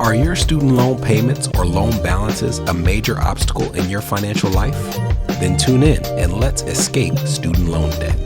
Are your student loan payments or loan balances a major obstacle in your financial life? Then tune in and let's escape student loan debt.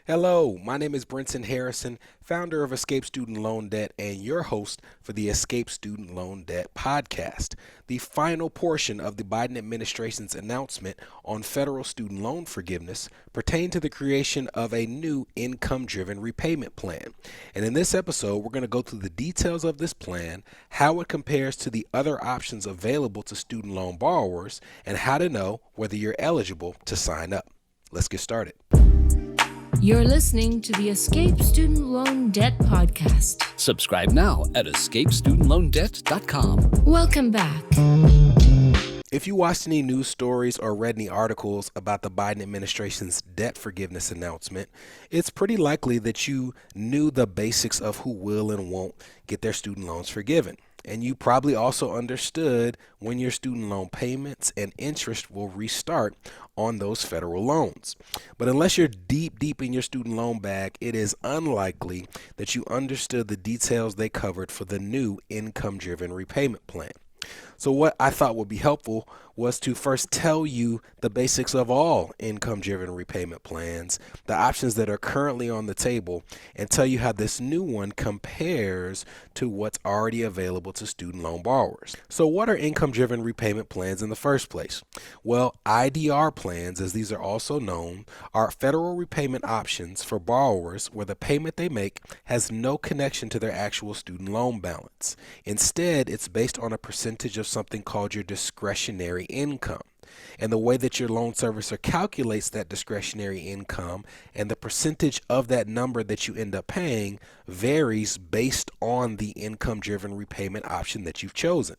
Hello, my name is Brenton Harrison, founder of Escape Student Loan Debt and your host for the Escape Student Loan Debt podcast, the final portion of the Biden administration's announcement on federal student loan forgiveness pertain to the creation of a new Income Driven Repayment plan. And in this episode, we're going to go through the details of this plan, how it compares to the other options available to student loan borrowers, and how to know whether you're eligible to sign up. Let's get started. You're listening to the Escape Student Loan Debt podcast. Subscribe now at escapestudentloandebt.com. Welcome back. If you watched any news stories or read any articles about the Biden administration's debt forgiveness announcement, it's pretty likely that you knew the basics of who will and won't get their student loans forgiven. And you probably also understood when your student loan payments and interest will restart on those federal loans. But unless you're deep in your student loan bag, it is unlikely that you understood the details they covered for the new income-driven repayment plan. So what I thought would be helpful was to first tell you the basics of all income-driven repayment plans, the options that are currently on the table, and tell you how this new one compares to what's already available to student loan borrowers. So what are income-driven repayment plans in the first place? Well, IDR plans, as these are also known, are federal repayment options for borrowers where the payment they make has no connection to their actual student loan balance. Instead, it's based on a percentage of something called your discretionary income. And the way that your loan servicer calculates that discretionary income and the percentage of that number that you end up paying varies based on the income-driven repayment option that you've chosen.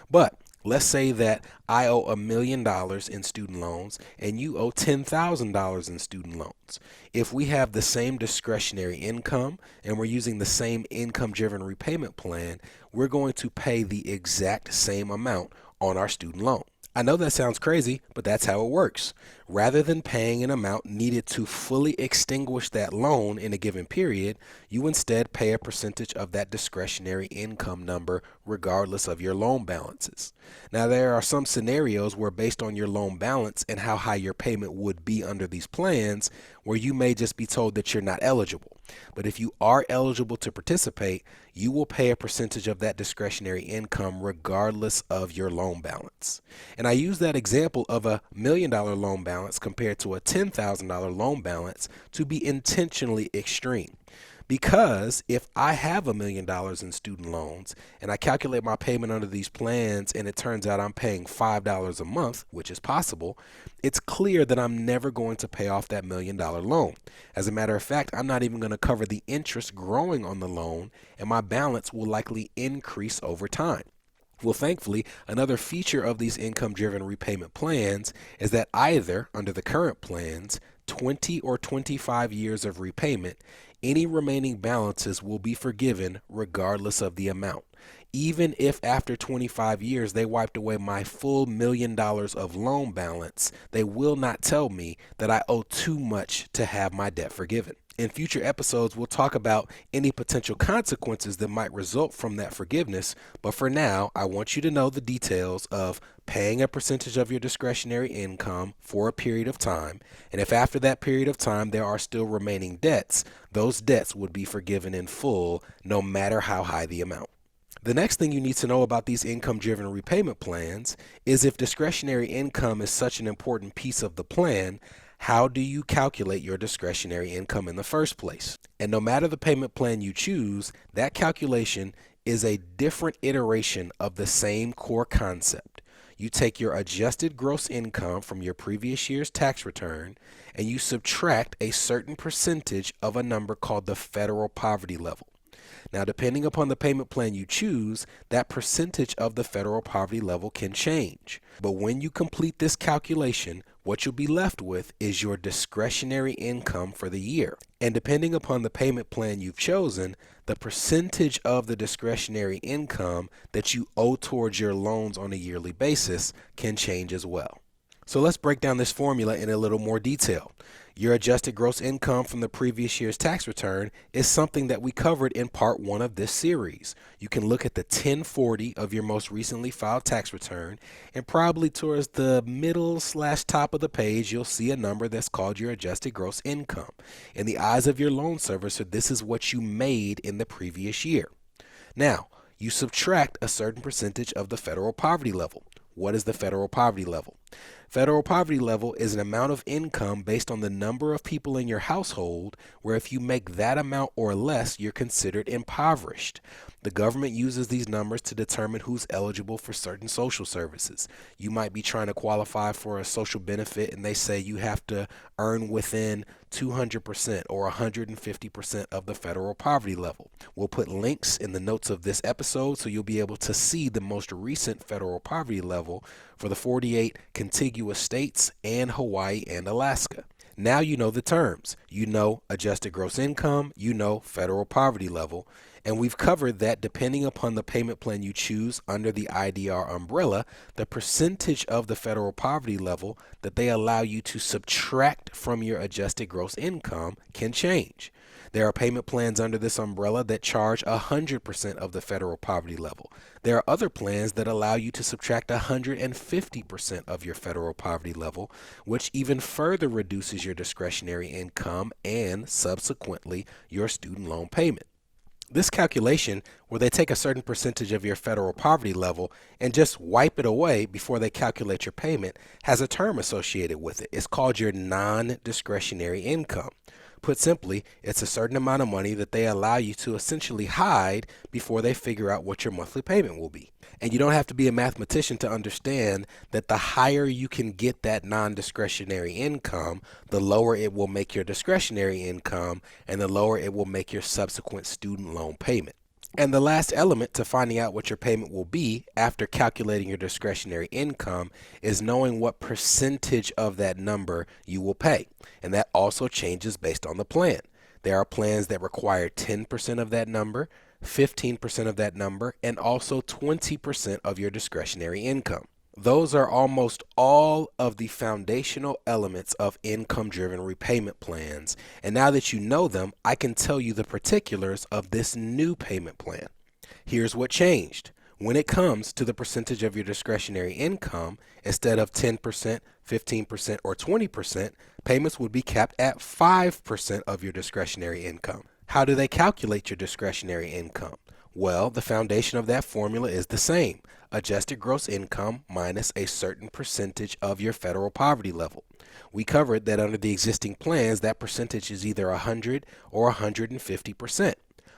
But let's say that I owe $1 million in student loans and you owe $10,000 in student loans. If we have the same discretionary income and we're using the same income-driven repayment plan, we're going to pay the exact same amount on our student loan. I know that sounds crazy, but that's how it works. Rather than paying an amount needed to fully extinguish that loan in a given period, you instead pay a percentage of that discretionary income number regardless of your loan balances. Now, there are some scenarios where based on your loan balance and how high your payment would be under these plans, where you may just be told that you're not eligible. But if you are eligible to participate, you will pay a percentage of that discretionary income regardless of your loan balance. And I use that example of $1 million loan balance compared to a $10,000 loan balance to be intentionally extreme. Because if I have $1 million in student loans and I calculate my payment under these plans and it turns out I'm paying $5 a month, which is possible, it's clear that I'm never going to pay off that $1 million loan. As a matter of fact, I'm not even going to cover the interest growing on the loan, and my balance will likely increase over time. Well, thankfully, another feature of these income-driven repayment plans is that either under the current plans, 20 or 25 years of repayment, any remaining balances will be forgiven regardless of the amount. Even if after 25 years they wiped away my full $1 million of loan balance, they will not tell me that I owe too much to have my debt forgiven. In future episodes, we'll talk about any potential consequences that might result from that forgiveness. But for now, I want you to know the details of paying a percentage of your discretionary income for a period of time. And if after that period of time there are still remaining debts, those debts would be forgiven in full, no matter how high the amount. The next thing you need to know about these income-driven repayment plans is if discretionary income is such an important piece of the plan, how do you calculate your discretionary income in the first place? And no matter the payment plan you choose, that calculation is a different iteration of the same core concept. You take your adjusted gross income from your previous year's tax return and you subtract a certain percentage of a number called the federal poverty level. Now, depending upon the payment plan you choose, that percentage of the federal poverty level can change. But when you complete this calculation, what you'll be left with is your discretionary income for the year. And depending upon the payment plan you've chosen, the percentage of the discretionary income that you owe towards your loans on a yearly basis can change as well. So let's break down this formula in a little more detail. Your adjusted gross income from the previous year's tax return is something that we covered in part 1 of this series. You can look at the 1040 of your most recently filed tax return, and probably towards the middle/top of the page, you'll see a number that's called your adjusted gross income. In the eyes of your loan servicer, this is what you made in the previous year. Now, you subtract a certain percentage of the federal poverty level. What is the federal poverty level? Federal poverty level is an amount of income based on the number of people in your household, where if you make that amount or less, you're considered impoverished. The government uses these numbers to determine who's eligible for certain social services. You might be trying to qualify for a social benefit, and they say you have to earn within 200% or 150% of the federal poverty level. We'll put links in the notes of this episode so you'll be able to see the most recent federal poverty level for the 48 contiguous states and Hawaii and Alaska. Now you know the terms. You know adjusted gross income, you know federal poverty level, and we've covered that depending upon the payment plan you choose under the IDR umbrella, the percentage of the federal poverty level that they allow you to subtract from your adjusted gross income can change. There are payment plans under this umbrella that charge 100% of the federal poverty level. There are other plans that allow you to subtract 150% of your federal poverty level, which even further reduces your discretionary income and subsequently your student loan payment. This calculation, where they take a certain percentage of your federal poverty level and just wipe it away before they calculate your payment, has a term associated with it. It's called your non-discretionary income. Put simply, it's a certain amount of money that they allow you to essentially hide before they figure out what your monthly payment will be. And you don't have to be a mathematician to understand that the higher you can get that non-discretionary income, the lower it will make your discretionary income, and the lower it will make your subsequent student loan payment. And the last element to finding out what your payment will be after calculating your discretionary income is knowing what percentage of that number you will pay. And that also changes based on the plan. There are plans that require 10% of that number, 15% of that number, and also 20% of your discretionary income. Those are almost all of the foundational elements of income-driven repayment plans. And now that you know them, I can tell you the particulars of this new payment plan. Here's what changed. When it comes to the percentage of your discretionary income, instead of 10%, 15%, or 20%, payments would be capped at 5% of your discretionary income. How do they calculate your discretionary income? Well, the foundation of that formula is the same. Adjusted gross income minus a certain percentage of your federal poverty level. We covered that under the existing plans, that percentage is either 100 or 150%.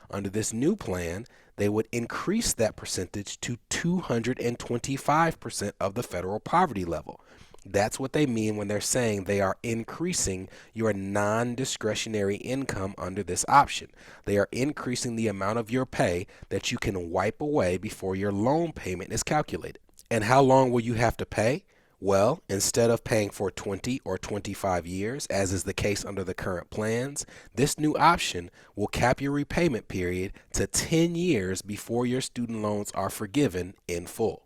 Under this new plan, they would increase that percentage to 225% of the federal poverty level. That's what they mean when they're saying they are increasing your non-discretionary income under this option. They are increasing the amount of your pay that you can wipe away before your loan payment is calculated. And how long will you have to pay? Well, instead of paying for 20 or 25 years, as is the case under the current plans, this new option will cap your repayment period to 10 years before your student loans are forgiven in full.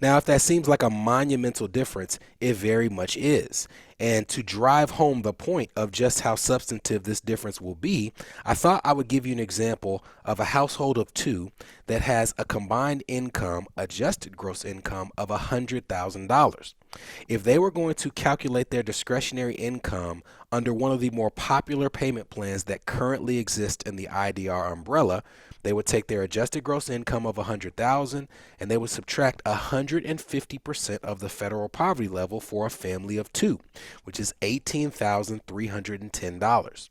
Now, if that seems like a monumental difference, it very much is. And to drive home the point of just how substantive this difference will be, I thought I would give you an example of a household of two that has a combined income, adjusted gross income, of $100,000. If they were going to calculate their discretionary income under one of the more popular payment plans that currently exist in the IDR umbrella, they would take their adjusted gross income of $100,000 and they would subtract 150% of the federal poverty level for a family of two, which is $18,310.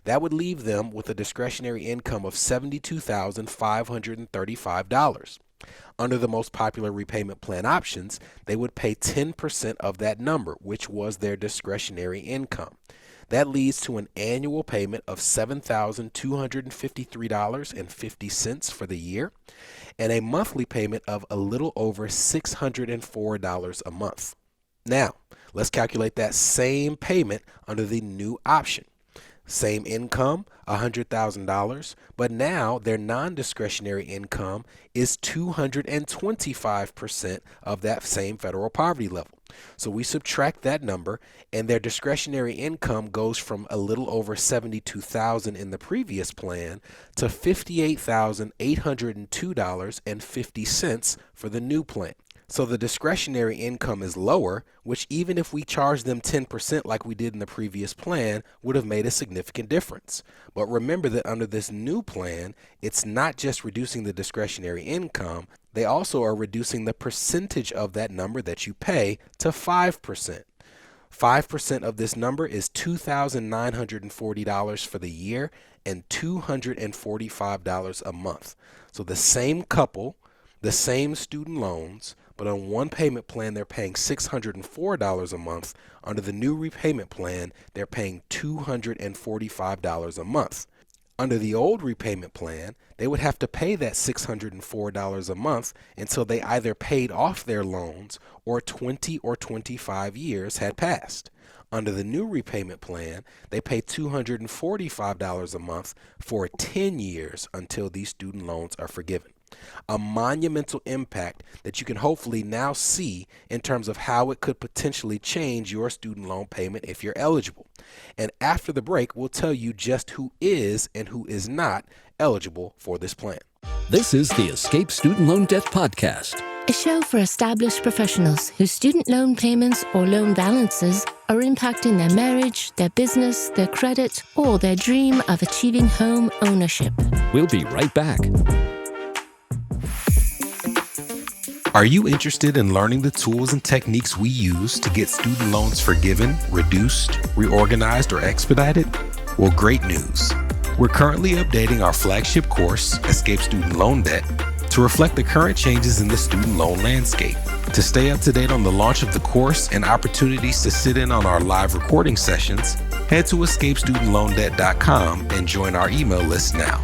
That would leave them with a discretionary income of $72,535. Under the most popular repayment plan options, they would pay 10% of that number, which was their discretionary income. That leads to an annual payment of $7,253.50 for the year and a monthly payment of a little over $604 a month. Now, let's calculate that same payment under the new option. Same income, $100,000, but now their non-discretionary income is 225% of that same federal poverty level. So we subtract that number, and their discretionary income goes from a little over $72,000 in the previous plan to $58,802.50 for the new plan. So the discretionary income is lower, which even if we charge them 10% like we did in the previous plan, would have made a significant difference. But remember that under this new plan, it's not just reducing the discretionary income, they also are reducing the percentage of that number that you pay to 5%. 5% of this number is $2,940 for the year and $245 a month. So the same couple, the same student loans, but on one payment plan, they're paying $604 a month. Under the new repayment plan, they're paying $245 a month. Under the old repayment plan, they would have to pay that $604 a month until they either paid off their loans or 20 or 25 years had passed. Under the new repayment plan, they pay $245 a month for 10 years until these student loans are forgiven. A monumental impact that you can hopefully now see in terms of how it could potentially change your student loan payment if you're eligible. And after the break, we'll tell you just who is and who is not eligible for this plan. This is the Escape Student Loan Debt Podcast. A show for established professionals whose student loan payments or loan balances are impacting their marriage, their business, their credit, or their dream of achieving home ownership. We'll be right back. Are you interested in learning the tools and techniques we use to get student loans forgiven, reduced, reorganized, or expedited? Well, great news. We're currently updating our flagship course, Escape Student Loan Debt, to reflect the current changes in the student loan landscape. To stay up to date on the launch of the course and opportunities to sit in on our live recording sessions, head to escapestudentloandebt.com and join our email list now.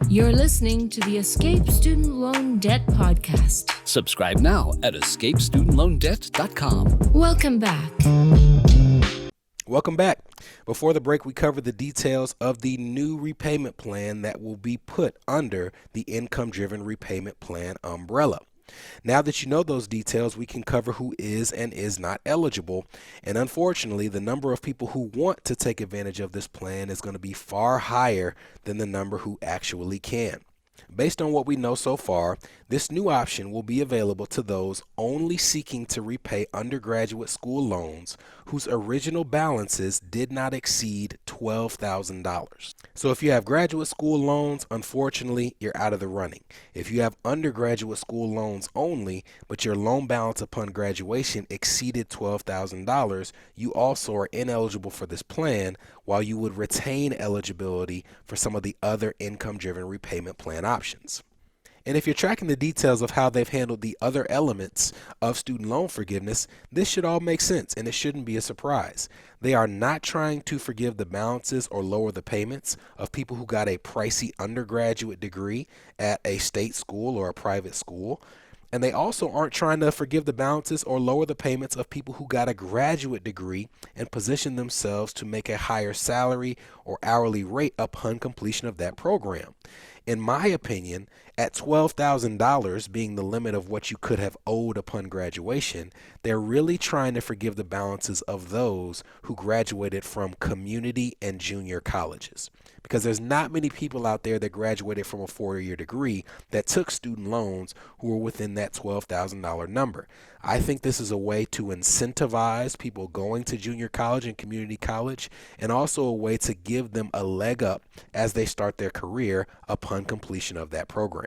You're listening to the Escape Student Loan Debt Podcast. Subscribe now at escapestudentloandebt.com. Welcome back. Welcome back. Before the break, we covered the details of the new repayment plan that will be put under the Income Driven Repayment Plan umbrella. Now that you know those details, we can cover who is and is not eligible. And unfortunately, the number of people who want to take advantage of this plan is going to be far higher than the number who actually can. Based on what we know so far, this new option will be available to those only seeking to repay undergraduate school loans whose original balances did not exceed $12,000. So if you have graduate school loans, unfortunately, you're out of the running. If you have undergraduate school loans only, but your loan balance upon graduation exceeded $12,000, you also are ineligible for this plan, while you would retain eligibility for some of the other income-driven repayment plan options. And if you're tracking the details of how they've handled the other elements of student loan forgiveness, this should all make sense and it shouldn't be a surprise. They are not trying to forgive the balances or lower the payments of people who got a pricey undergraduate degree at a state school or a private school. And they also aren't trying to forgive the balances or lower the payments of people who got a graduate degree and position themselves to make a higher salary or hourly rate upon completion of that program. In my opinion, at $12,000 being the limit of what you could have owed upon graduation, they're really trying to forgive the balances of those who graduated from community and junior colleges. Because there's not many people out there that graduated from a four-year degree that took student loans who were within that $12,000 number. I think this is a way to incentivize people going to junior college and community college, and also a way to give them a leg up as they start their career upon completion of that program.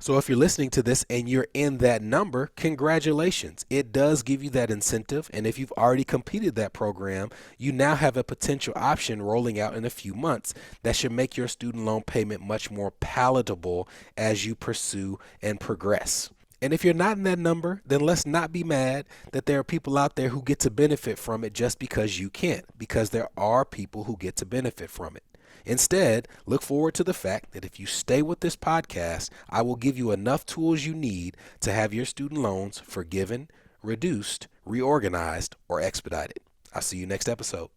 So if you're listening to this and you're in that number, congratulations. It does give you that incentive. And if you've already completed that program, you now have a potential option rolling out in a few months that should make your student loan payment much more palatable as you pursue and progress. And if you're not in that number, then let's not be mad that there are people out there who get to benefit from it just because you can't, because there are people who get to benefit from it. Instead, look forward to the fact that if you stay with this podcast, I will give you enough tools you need to have your student loans forgiven, reduced, reorganized, or expedited. I'll see you next episode.